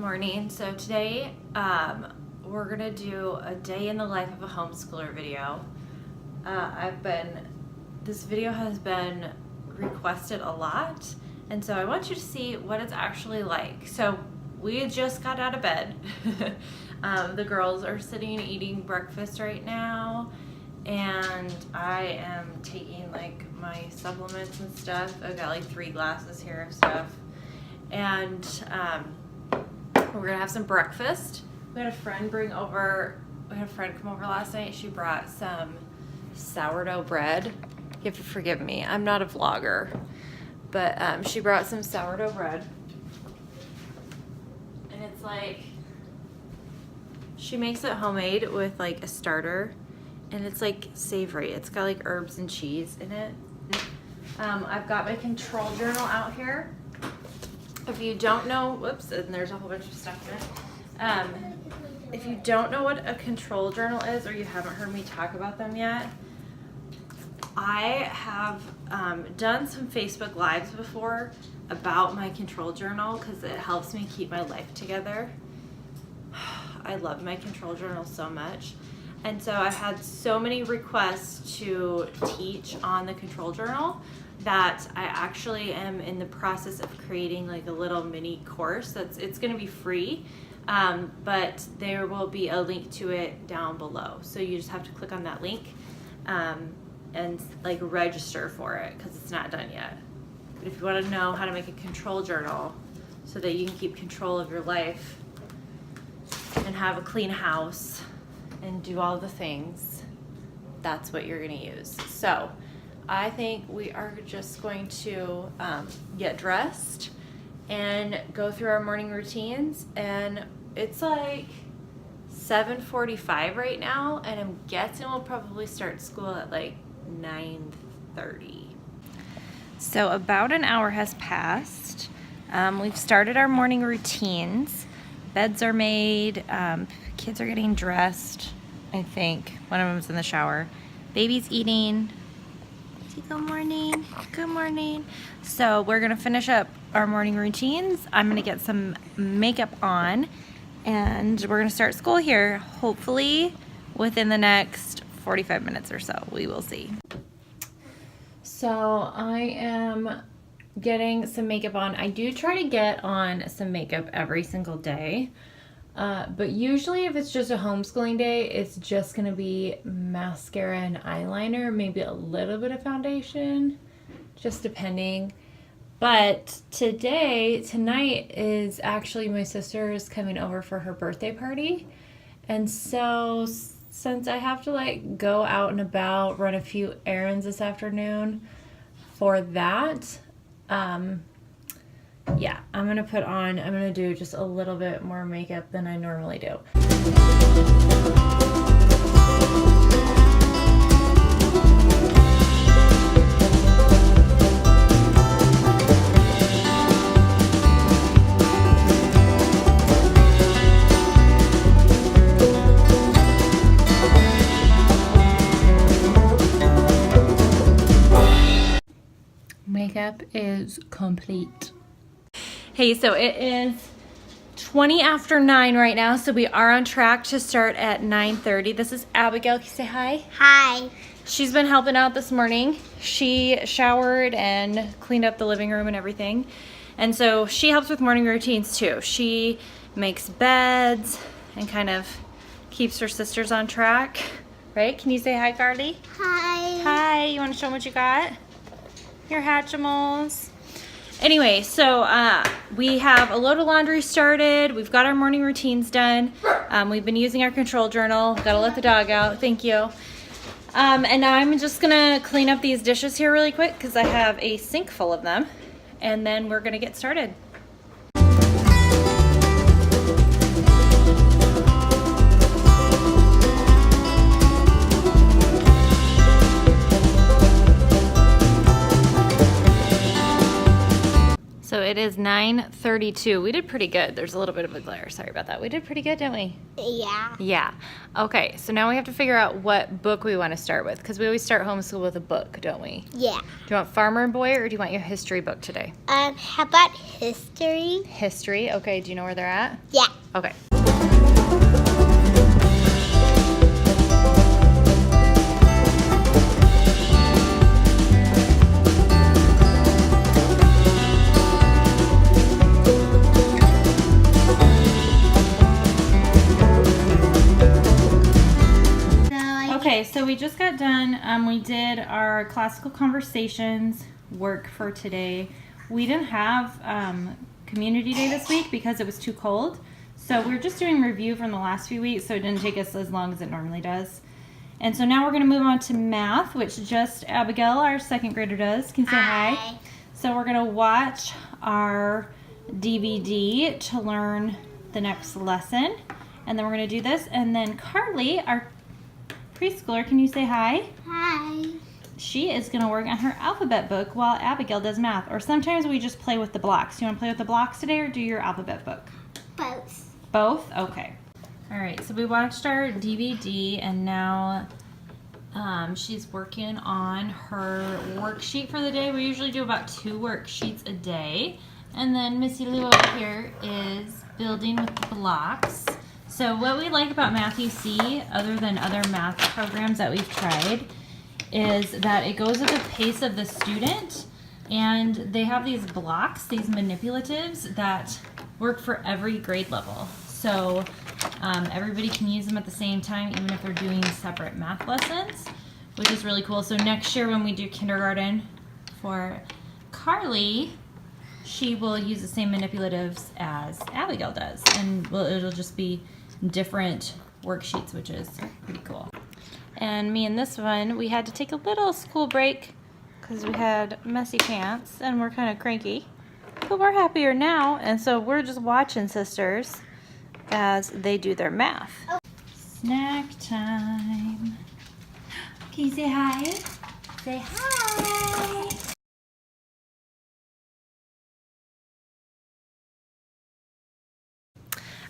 morning. So today we're gonna do a day in the life of a homeschooler video. This video has been requested a lot, and so I want you to see what it's actually like. So we just got out of bed. The girls are sitting eating breakfast right now, and I am taking like my supplements and stuff. I've got like 3 glasses here of stuff, and we're gonna have some breakfast. We had a friend come over last night. She brought some sourdough bread. You have to forgive me, I'm not a vlogger, but she brought some sourdough bread, and it's like, she makes it homemade with like a starter, and it's like savory. It's got like herbs and cheese in it. I've got my control journal out here. If you don't know, whoops, and there's a whole bunch of stuff in it. If you don't know what a control journal is, or you haven't heard me talk about them yet, I have done some Facebook Lives before about my control journal because it helps me keep my life together. I love my control journal so much. And so I've had so many requests to teach on the control journal that I actually am in the process of creating like a little mini course. It's going to be free, but there will be a link to it down below. So you just have to click on that link and like register for it because it's not done yet. But if you want to know how to make a control journal so that you can keep control of your life and have a clean house and do all the things, that's what you're going to use. So I think we are just going to get dressed and go through our morning routines. And it's like 7:45 right now, and I'm guessing we'll probably start school at like 9:30. So about an hour has passed. We've started our morning routines. Beds are made, kids are getting dressed, I think. One of them's in the shower. Baby's eating. Good morning, good morning. So we're gonna finish up our morning routines. I'm gonna get some makeup on, and we're gonna start school here, hopefully within the next 45 minutes or so. We will see. So I am getting some makeup on. I do try to get on some makeup every single day, but usually if it's just a homeschooling day, it's just gonna be mascara and eyeliner, maybe a little bit of foundation, just depending. But tonight is actually my sister is coming over for her birthday party, and so since I have to like go out and about, run a few errands this afternoon for that, yeah, I'm gonna do just a little bit more makeup than I normally do. Makeup is complete. Hey, so it is 20 after 9 right now, so we are on track to start at 9:30. This is Abigail. Can you say hi? Hi. She's been helping out this morning. She showered and cleaned up the living room and everything. And so she helps with morning routines too. She makes beds and kind of keeps her sisters on track, right? Can you say hi, Carly? Hi. Hi, you want to show them what you got? Your Hatchimals. Anyway, so we have a load of laundry started. We've got our morning routines done. We've been using our control journal. Gotta let the dog out. Thank you. And now I'm just gonna clean up these dishes here really quick because I have a sink full of them. And then we're gonna get started. So it is 9:32. We did pretty good. There's a little bit of a glare. Sorry about that. We did pretty good, didn't we? Yeah. Yeah. Okay, so now we have to figure out what book we want to start with, because we always start homeschool with a book, don't we? Yeah. Do you want Farmer and Boy, or do you want your history book today? How about history? History. Okay, do you know where they're at? Yeah. Okay. Okay, so we just got done. We did our classical conversations work for today. We didn't have community day this week because it was too cold. So we're just doing review from the last few weeks, so it didn't take us as long as it normally does. And so now we're going to move on to math, which just Abigail, our second grader, does. Can you say hi? So we're going to watch our DVD to learn the next lesson. And then we're going to do this. And then Carly, our preschooler, can you say hi? Hi. She is going to work on her alphabet book while Abigail does math. Or sometimes we just play with the blocks. You want to play with the blocks today or do your alphabet book? Both. Both? Okay. All right, so we watched our DVD and now she's working on her worksheet for the day. We usually do about 2 worksheets a day. And then Missy Lou over here is building with the blocks. So what we like about Math UC, other than other math programs that we've tried, is that it goes at the pace of the student, and they have these blocks, these manipulatives that work for every grade level. So everybody can use them at the same time, even if they're doing separate math lessons, which is really cool. So next year when we do kindergarten for Carly, she will use the same manipulatives as Abigail does, and it'll just be different worksheets, which is pretty cool. And me and this one, we had to take a little school break because we had messy pants and we're kind of cranky, but we're happier now, and so we're just watching sisters as they do their math. Snack time. Can you say hi? Say hi.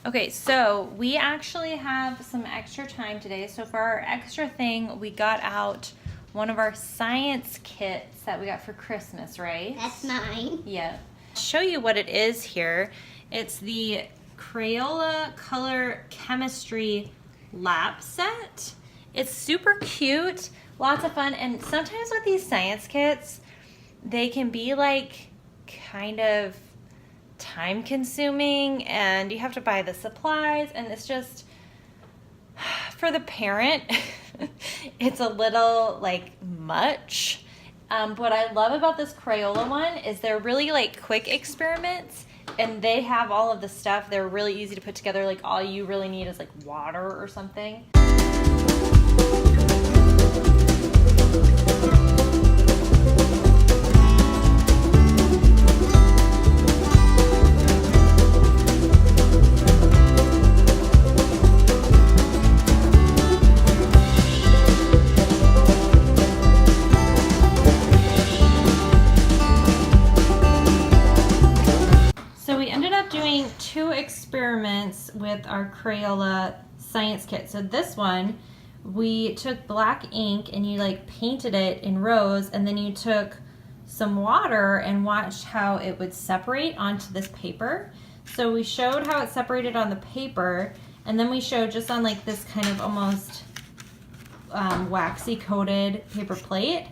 Okay, so we actually have some extra time today. So for our extra thing, we got out one of our science kits that we got for Christmas, right? That's mine. Yeah. I'll show you what it is here. It's the Crayola Color Chemistry Lab Set. It's super cute, lots of fun, and sometimes with these science kits, they can be like kind of time consuming and you have to buy the supplies, and it's just, for the parent, it's a little like much. What I love about this Crayola one is they're really like quick experiments, and they have all of the stuff. They're really easy to put together. Like all you really need is like water or something. Doing 2 experiments with our Crayola science kit. So this one, we took black ink and you like painted it in rows, and then you took some water and watched how it would separate onto this paper. So we showed how it separated on the paper, and then we showed just on like this kind of almost waxy coated paper plate.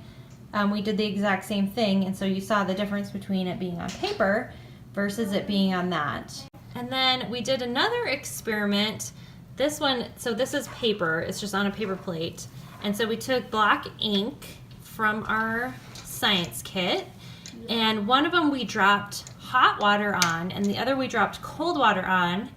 We did the exact same thing, and so you saw the difference between it being on paper versus it being on that. And then we did another experiment. This one, so this is paper, it's just on a paper plate. And so we took black ink from our science kit, and one of them we dropped hot water on, and the other we dropped cold water on.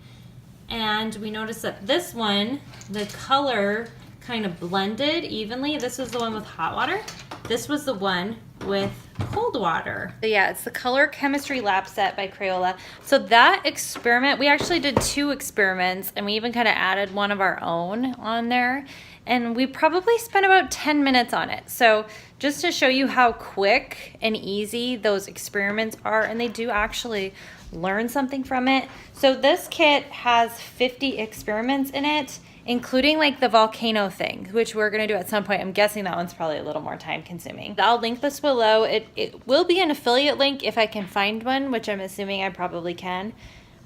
And we noticed that this one, the color kind of blended evenly. This was the one with hot water. This was the one with cold water. So yeah, it's the Color Chemistry Lab Set by Crayola. So that experiment, we actually did 2 experiments, and we even kind of added one of our own on there. and we probably spent about 10 minutes on it. So just to show you how quick and easy those experiments are, and they do actually learn something from it. So this kit has 50 experiments in it, including like the volcano thing, which we're gonna do at some point. I'm guessing that one's probably a little more time consuming. I'll link this below. It will be an affiliate link if I can find one, which I'm assuming I probably can.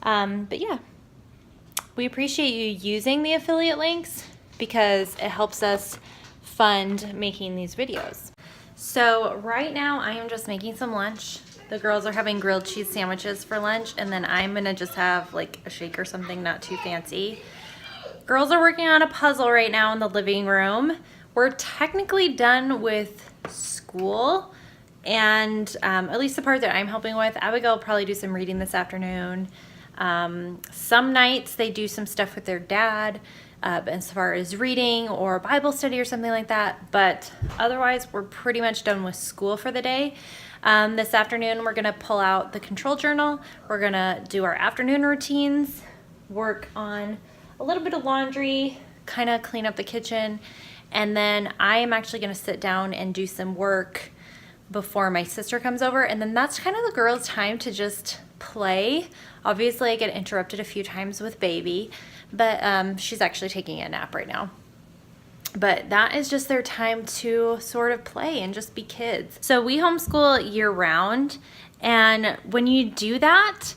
But yeah, we appreciate you using the affiliate links because it helps us fund making these videos. So right now I am just making some lunch. The girls are having grilled cheese sandwiches for lunch, and then I'm gonna just have like a shake or something, not too fancy. Girls are working on a puzzle right now in the living room. We're technically done with school, and at least the part that I'm helping with. Abigail will probably do some reading this afternoon. Some nights they do some stuff with their dad as far as reading or Bible study or something like that, but otherwise we're pretty much done with school for the day. This afternoon we're gonna pull out the control journal. We're gonna do our afternoon routines, work on a little bit of laundry, kind of clean up the kitchen, and then I am actually gonna sit down and do some work before my sister comes over, and then that's kind of the girls' time to just play. Obviously I get interrupted a few times with baby, but she's actually taking a nap right now. But that is just their time to sort of play and just be kids. So we homeschool year round, and when you do that,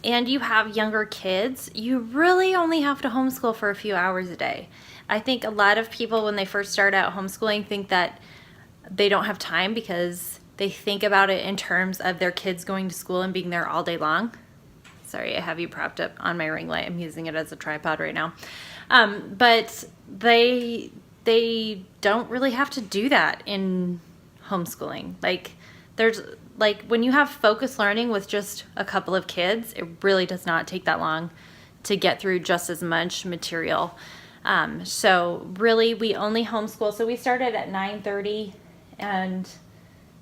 and you have younger kids, you really only have to homeschool for a few hours a day. I think a lot of people when they first start out homeschooling think that they don't have time because they think about it in terms of their kids going to school and being there all day long. Sorry, I have you propped up on my ring light. I'm using it as a tripod right now. But they don't really have to do that in homeschooling. Like when you have focused learning with just a couple of kids, it really does not take that long to get through just as much material. So really we only homeschool. So we started at 9:30, and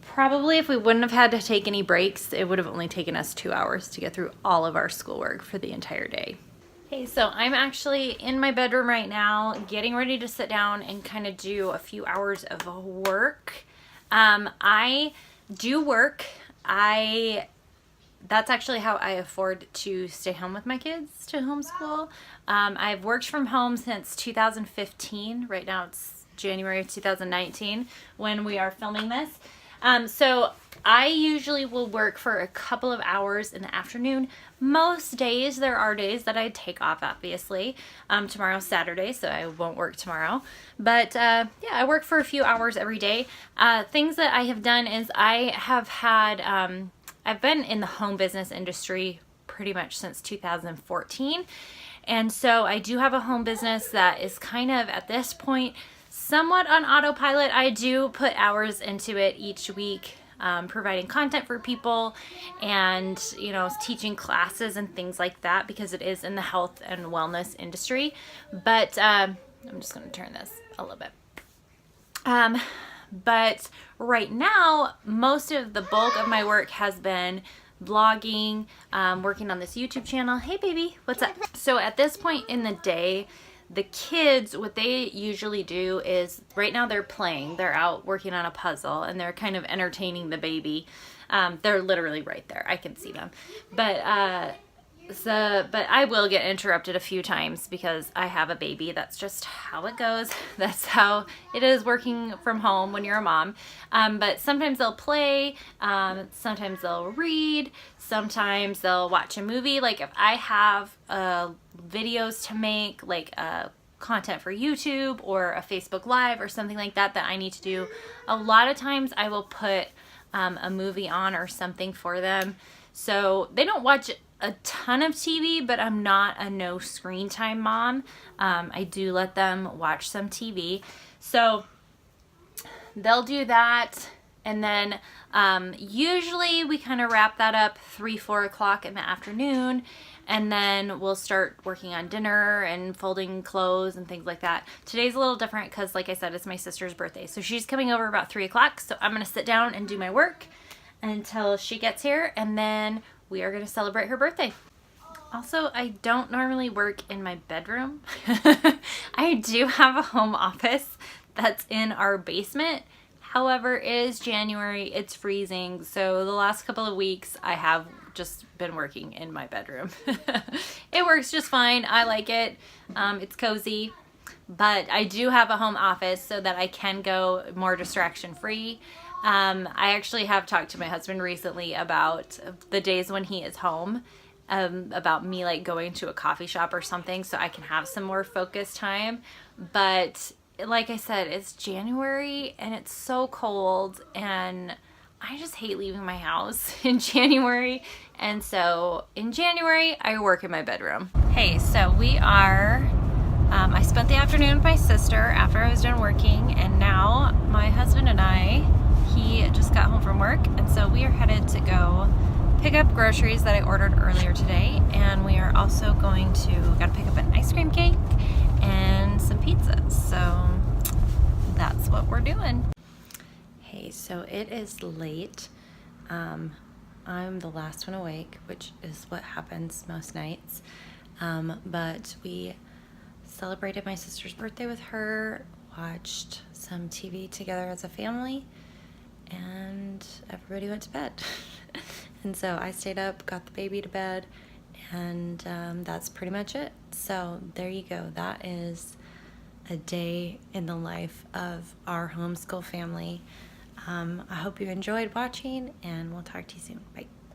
probably if we wouldn't have had to take any breaks, it would have only taken us 2 hours to get through all of our schoolwork for the entire day. Okay, so I'm actually in my bedroom right now, getting ready to sit down and kind of do a few hours of work. I do work. That's actually how I afford to stay home with my kids to homeschool. I've worked from home since 2015. Right now it's January of 2019 when we are filming this. So I usually will work for a couple of hours in the afternoon. Most days, there are days that I take off, obviously. Tomorrow's Saturday, so I won't work tomorrow. But yeah, I work for a few hours every day. Things that I have done is I have had, I've been in the home business industry pretty much since 2014. And so I do have a home business that is kind of at this point somewhat on autopilot. I do put hours into it each week, providing content for people and, you know, teaching classes and things like that because it is in the health and wellness industry. But I'm just going to turn this a little bit. But right now, most of the bulk of my work has been vlogging, working on this YouTube channel. Hey baby, what's up? So at this point in the day, the kids, what they usually do is, right now they're playing, they're out working on a puzzle, and they're kind of entertaining the baby. They're literally right there, I can see them. But I will get interrupted a few times because I have a baby. That's just how it goes. That's how it is working from home when you're a mom. But sometimes they'll play, sometimes they'll read, sometimes they'll watch a movie. Like if I have videos to make, like content for YouTube or a Facebook Live or something like that that I need to do, a lot of times I will put a movie on or something for them. So they don't watch a ton of TV, but I'm not a no screen time mom. I do let them watch some TV. So they'll do that. And then usually we kind of wrap that up 3-4 o'clock in the afternoon. And then we'll start working on dinner and folding clothes and things like that. Today's a little different because, like I said, it's my sister's birthday. So she's coming over about 3 o'clock. So I'm going to sit down and do my work until she gets here. And then we are going to celebrate her birthday. Also, I don't normally work in my bedroom. I do have a home office that's in our basement. However, it is January, it's freezing, so the last couple of weeks I have just been working in my bedroom. It works just fine. I like it. It's cozy, but I do have a home office so that I can go more distraction free. I actually have talked to my husband recently about the days when he is home, about me like going to a coffee shop or something so I can have some more focused time. But like I said, it's January and it's so cold and I just hate leaving my house in January. And so in January, I work in my bedroom. Hey, so we are, I spent the afternoon with my sister after I was done working, and now my husband and I, he just got home from work, and so we are headed to go pick up groceries that I ordered earlier today, and we are also going to gotta pick up an ice cream cake and some pizzas. So that's what we're doing. Hey, so it is late. I'm the last one awake, which is what happens most nights. But we celebrated my sister's birthday with her, watched some TV together as a family, and everybody went to bed. And so I stayed up, got the baby to bed, and that's pretty much it. So there you go. That is a day in the life of our homeschool family. I hope you enjoyed watching, and we'll talk to you soon. Bye.